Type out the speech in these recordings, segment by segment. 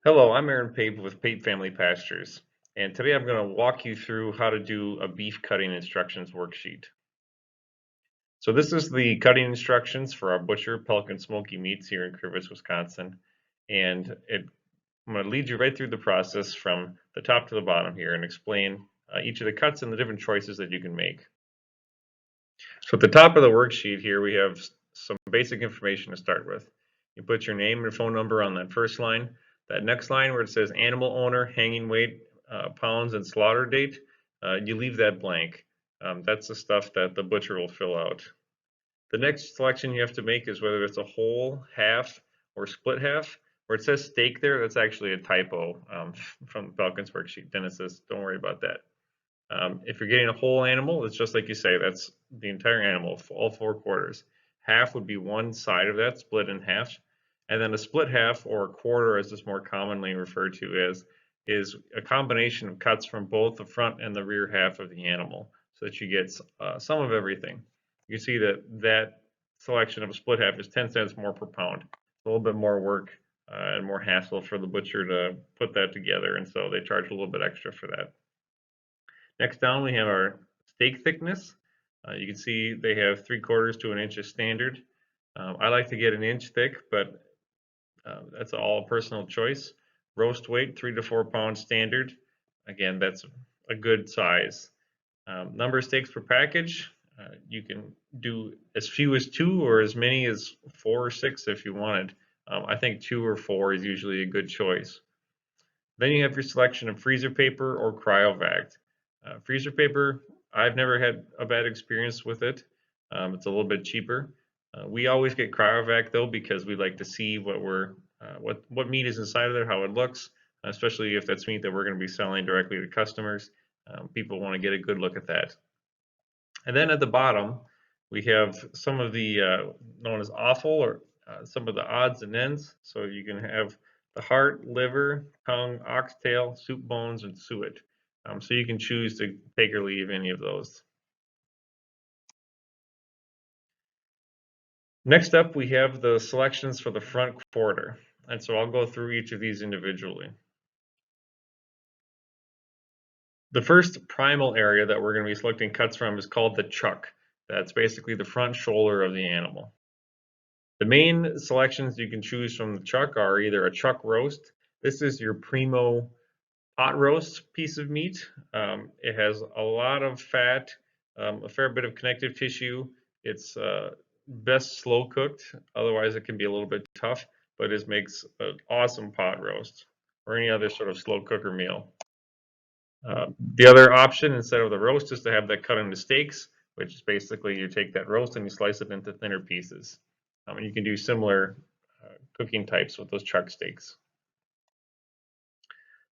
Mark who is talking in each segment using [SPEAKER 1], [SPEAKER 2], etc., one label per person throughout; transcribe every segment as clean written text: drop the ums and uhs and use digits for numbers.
[SPEAKER 1] Hello, I'm Aaron Pape with Pape Family Pastures, and today I'm going to walk you through how to do a beef cutting instructions worksheet. So this is the cutting instructions for our butcher, Pelkin Smoky Meats here in Crivitz, Wisconsin, and I'm going to lead you right through the process from the top to the bottom here and explain each of the cuts and the different choices that you can make. So at the top of the worksheet here, we have some basic information to start with. You put your name and phone number on that first line. That next line where it says animal owner, hanging weight, pounds, and slaughter date, you leave that blank. That's the stuff that the butcher will fill out. The next selection you have to make is whether it's a whole, half, or split half. Where it says steak there, that's actually a typo from the Falcon's worksheet. Dennis says, don't worry about that. If you're getting a whole animal, it's just like you say, that's the entire animal, all 4/4. Half would be one side of that split in half. And then a split half, or a quarter as it's more commonly referred to as, is a combination of cuts from both the front and the rear half of the animal so that you get some of everything. You see that selection of a split half is 10 cents more per pound. It's a little bit more work and more hassle for the butcher to put that together, and so they charge a little bit extra for that. Next down, we have our steak thickness. You can see they have 3/4 to an inch as standard. I like to get an inch thick, but that's all personal choice. Roast weight, 3 to 4 pounds standard. Again, that's a good size. Number of steaks per package, you can do as few as 2 or as many as 4 or 6 if you wanted. I think 2 or 4 is usually a good choice. Then you have your selection of freezer paper or cryovac. Freezer paper, I've never had a bad experience with it. It's a little bit cheaper. We always get cryovac though because we like to see what meat is inside of there, how it looks, especially if that's meat that we're going to be selling directly to customers. People want to get a good look at that. And then at the bottom, we have some of the known as offal, or some of the odds and ends. So you can have the heart, liver, tongue, oxtail, soup bones, and suet. So you can choose to take or leave any of those. Next up, we have the selections for the front quarter. And so I'll go through each of these individually. The first primal area that we're going to be selecting cuts from is called the chuck. That's basically the front shoulder of the animal. The main selections you can choose from the chuck are either a chuck roast. This is your primo pot roast piece of meat. It has a lot of fat, a fair bit of connective tissue. It's best slow cooked, otherwise it can be a little bit tough, but it makes an awesome pot roast or any other sort of slow cooker meal. The other option instead of the roast is to have that cut into steaks, which is basically you take that roast and you slice it into thinner pieces. And you can do similar cooking types with those chuck steaks.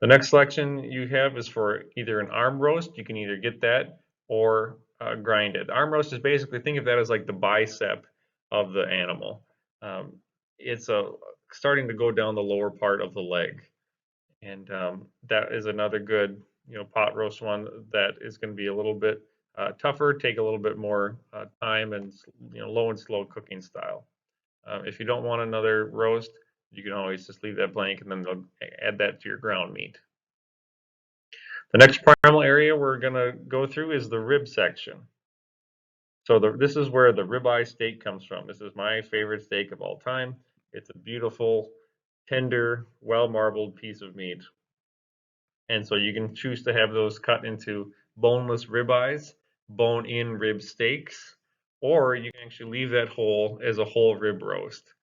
[SPEAKER 1] The next selection you have is for either an arm roast. You can either get that or grind it. The arm roast is basically, think of that as like the bicep of the animal. It's starting to go down the lower part of the leg. And that is another good pot roast one that is going to be a little bit tougher, take a little bit more time, and low and slow cooking style. If you don't want another roast, you can always just leave that blank and then they'll add that to your ground meat. The next primal area we're going to go through is the rib section. So this is where the ribeye steak comes from. This is my favorite steak of all time. It's a beautiful, tender, well-marbled piece of meat. And so you can choose to have those cut into boneless ribeyes, bone-in rib steaks, or you can actually leave that whole as a whole rib roast.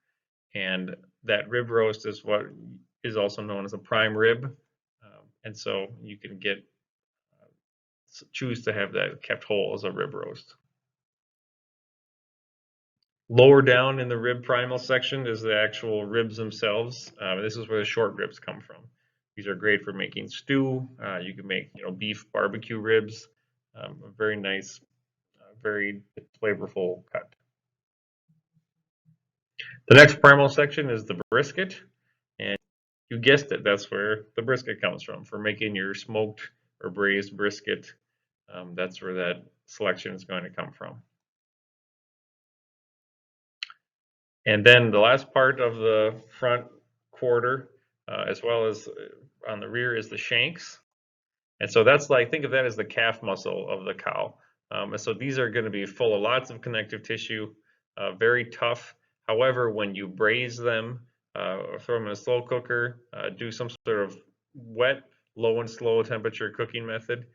[SPEAKER 1] And that rib roast is what is also known as a prime rib. And so you can choose to have that kept whole as a rib roast. Lower down in the rib primal section is the actual ribs themselves. This is where the short ribs come from. These are great for making stew. You can make beef barbecue ribs. A very nice, very flavorful cut. The next primal section is the brisket, and you guessed it, that's where the brisket comes from. For making your smoked or braised brisket, that's where that selection is going to come from. And then the last part of the front quarter as well as on the rear is the shanks. And so that's like, think of that as the calf muscle of the cow. And so these are going to be full of lots of connective tissue, very tough. However, when you braise them, or throw them in a slow cooker, do some sort of wet, low and slow temperature cooking method,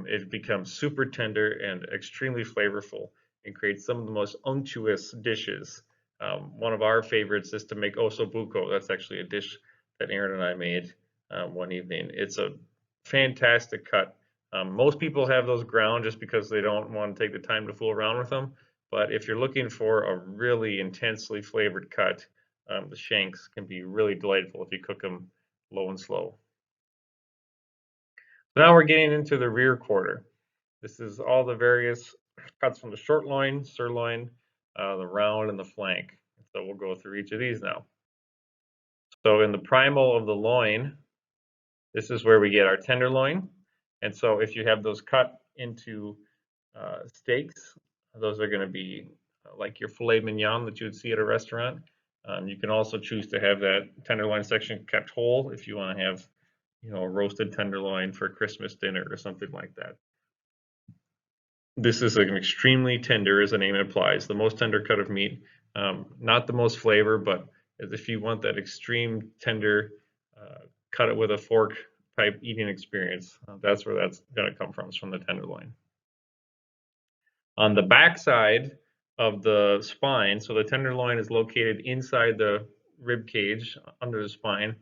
[SPEAKER 1] it becomes super tender and extremely flavorful and creates some of the most unctuous dishes. One of our favorites is to make osobuco. That's actually a dish that Aaron and I made one evening. It's a fantastic cut. Most people have those ground just because they don't want to take the time to fool around with them. But if you're looking for a really intensely flavored cut, the shanks can be really delightful if you cook them low and slow. Now we're getting into the rear quarter. This is all the various cuts from the short loin, sirloin, the round, and the flank. So we'll go through each of these now. So in the primal of the loin, this is where we get our tenderloin. And so if you have those cut into steaks, those are going to be like your filet mignon that you would see at a restaurant. You can also choose to have that tenderloin section kept whole if you want to have, a roasted tenderloin for Christmas dinner or something like that. This is an extremely tender, as the name implies, the most tender cut of meat. Not the most flavor, but if you want that extreme tender, cut it with a fork type eating experience, that's where that's going to come from, is from the tenderloin. On the back side of the spine, so the tenderloin is located inside the rib cage under the spine.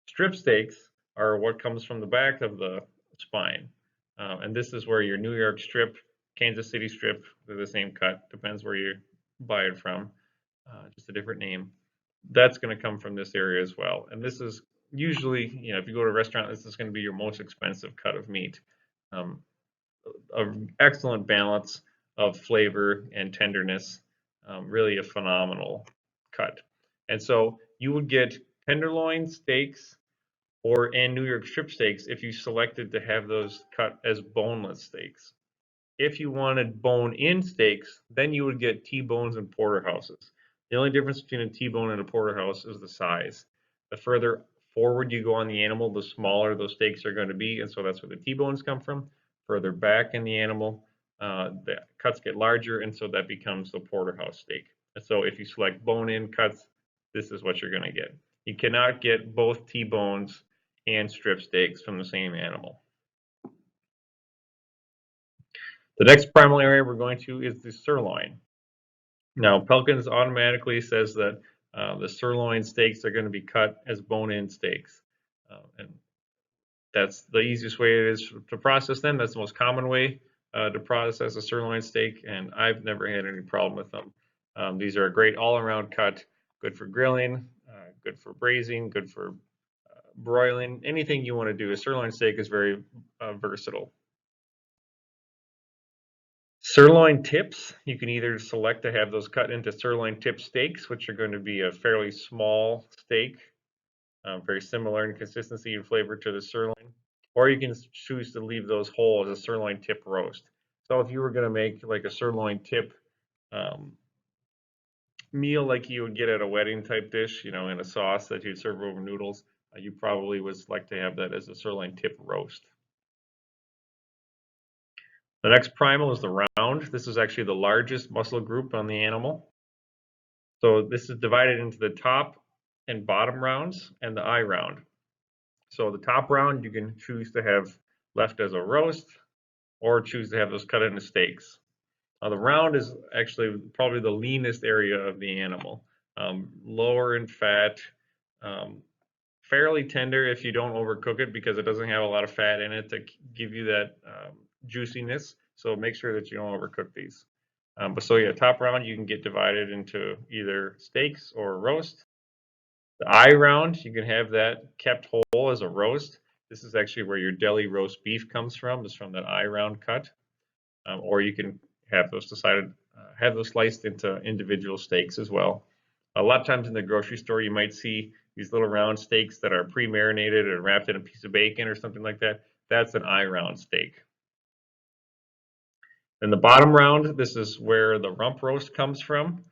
[SPEAKER 1] Strip steaks are what comes from the back of the spine. And this is where your New York strip, Kansas City strip, they're the same cut, depends where you buy it from, just a different name. That's going to come from this area as well. And this is usually, if you go to a restaurant, this is going to be your most expensive cut of meat. An excellent balance of flavor and tenderness, really a phenomenal cut. And so you would get tenderloin steaks and New York strip steaks if you selected to have those cut as boneless steaks. If you wanted bone-in steaks, then you would get T-bones and porterhouses. The only difference between a T-bone and a porterhouse is the size. The further forward you go on the animal, the smaller those steaks are going to be, and so that's where the T-bones come from. Further back in the animal, the cuts get larger, and so that becomes the porterhouse steak. And so if you select bone-in cuts, this is what you're going to get. You cannot get both T-bones and strip steaks from the same animal. The next primal area we're going to is the sirloin. Now, Pelkin's automatically says that the sirloin steaks are going to be cut as bone-in steaks. And that's the easiest way it is to process them. That's the most common way to process a sirloin steak, and I've never had any problem with them. These are a great all-around cut, good for grilling, good for braising, good for broiling, anything you want to do. A sirloin steak is very versatile. Sirloin tips, you can either select to have those cut into sirloin tip steaks, which are going to be a fairly small steak, very similar in consistency and flavor to the sirloin, or you can choose to leave those whole as a sirloin tip roast. So if you were going to make like a sirloin tip meal like you would get at a wedding type dish, in a sauce that you'd serve over noodles, you probably would like to have that as a sirloin tip roast. The next primal is the round. This is actually the largest muscle group on the animal. So this is divided into the top and bottom rounds and the eye round. So the top round you can choose to have left as a roast or choose to have those cut into steaks. Now the round is actually probably the leanest area of the animal. Lower in fat, fairly tender if you don't overcook it because it doesn't have a lot of fat in it to give you that juiciness. So make sure that you don't overcook these. Top round you can get divided into either steaks or roast. The eye round, you can have that kept whole as a roast. This is actually where your deli roast beef comes from, is from that eye round cut. Or you can have those sliced into individual steaks as well. A lot of times in the grocery store, you might see these little round steaks that are pre-marinated and wrapped in a piece of bacon or something like that. That's an eye round steak. In the bottom round, this is where the rump roast comes from.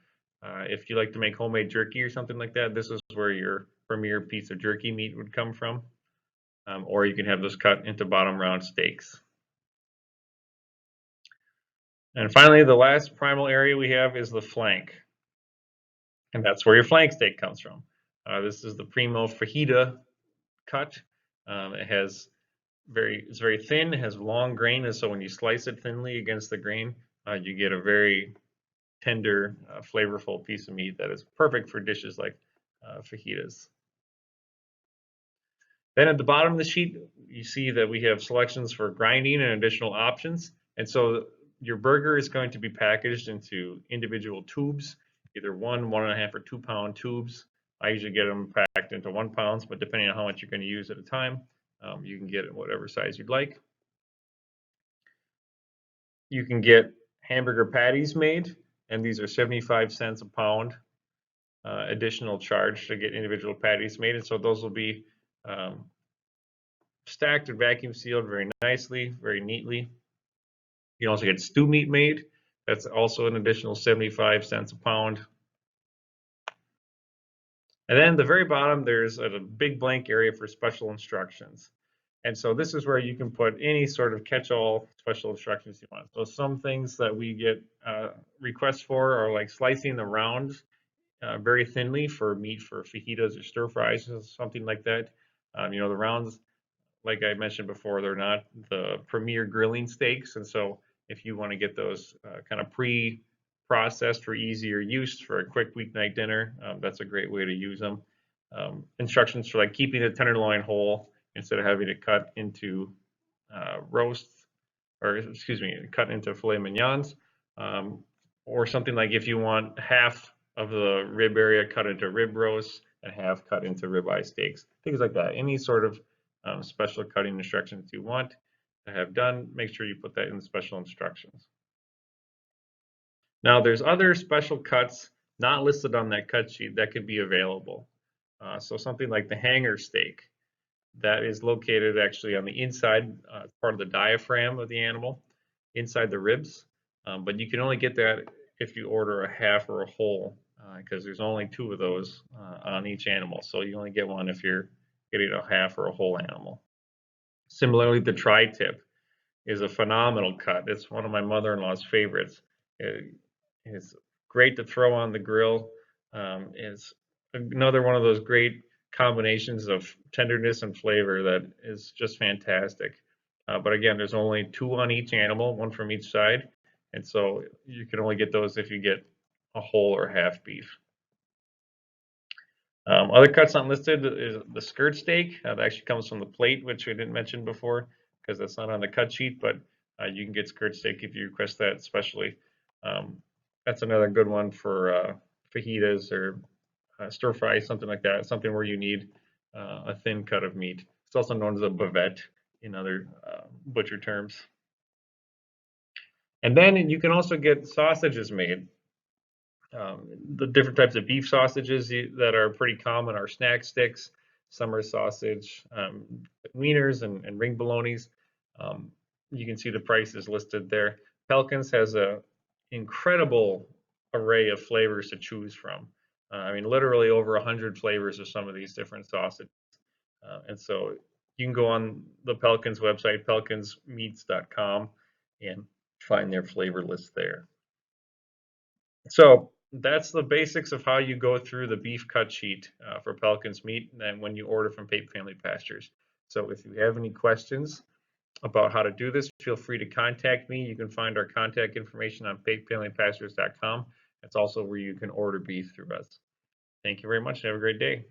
[SPEAKER 1] If you like to make homemade jerky or something like that, this is where your premier piece of jerky meat would come from. Or you can have those cut into bottom round steaks. And finally, the last primal area we have is the flank. And that's where your flank steak comes from. This is the primo fajita cut. It's very thin, it has long grain, and so when you slice it thinly against the grain, you get a very tender, flavorful piece of meat that is perfect for dishes like fajitas. Then at the bottom of the sheet, you see that we have selections for grinding and additional options. And so your burger is going to be packaged into individual tubes, either 1.5, or 2 pound tubes. I usually get them packed into 1 pounds, but depending on how much you're going to use at a time, you can get it whatever size you'd like. You can get hamburger patties made, and these are 75 cents a pound, additional charge to get individual patties made. And so those will be stacked and vacuum sealed very nicely, very neatly. You can also get stew meat made. That's also an additional 75 cents a pound. And then at the very bottom, there's a big blank area for special instructions. And so this is where you can put any sort of catch-all special instructions you want. So some things that we get requests for are like slicing the rounds very thinly for meat for fajitas or stir fries, something like that. You know, the rounds, like I mentioned before, they're not the premier grilling steaks. And so if you want to get those kind of pre-processed for easier use for a quick weeknight dinner, that's a great way to use them. Instructions for like keeping the tenderloin whole instead of having it cut into roasts, or excuse me, cut into filet mignons, or something like if you want half of the rib area cut into rib roasts and half cut into ribeye steaks, things like that. Any sort of special cutting instructions you want to have done, make sure you put that in the special instructions. Now there's other special cuts not listed on that cut sheet that could be available. So something like the hanger steak, that is located actually on the inside, part of the diaphragm of the animal, inside the ribs. But you can only get that if you order a half or a whole, because there's only 2 of those on each animal. So you only get one if you're getting a half or a whole animal. Similarly, the tri-tip is a phenomenal cut. It's one of my mother-in-law's favorites. It's great to throw on the grill. It's another one of those great combinations of tenderness and flavor that is just fantastic. But again, there's only 2 on each animal, 1 from each side. And so you can only get those if you get a whole or half beef. Other cuts not listed is the skirt steak. That actually comes from the plate, which we didn't mention before because that's not on the cut sheet, but you can get skirt steak if you request that especially. That's another good one for fajitas or stir fry, something like that, something where you need a thin cut of meat. It's also known as a bavette in other butcher terms. And then you can also get sausages made. The different types of beef sausages that are pretty common are snack sticks, summer sausage, wieners, and ring bolognas. You can see the prices listed there. Pelkin's has an incredible array of flavors to choose from. I mean, literally over 100 flavors of some of these different sausages. And so you can go on the Pelkin's website, pelkinsmeats.com, and find their flavor list there. So that's the basics of how you go through the beef cut sheet for Pelkin's meat and when you order from Pape Family Pastures. So if you have any questions about how to do this, feel free to contact me. You can find our contact information on papefamilypastures.com. That's also where you can order beef through us. Thank you very much and have a great day.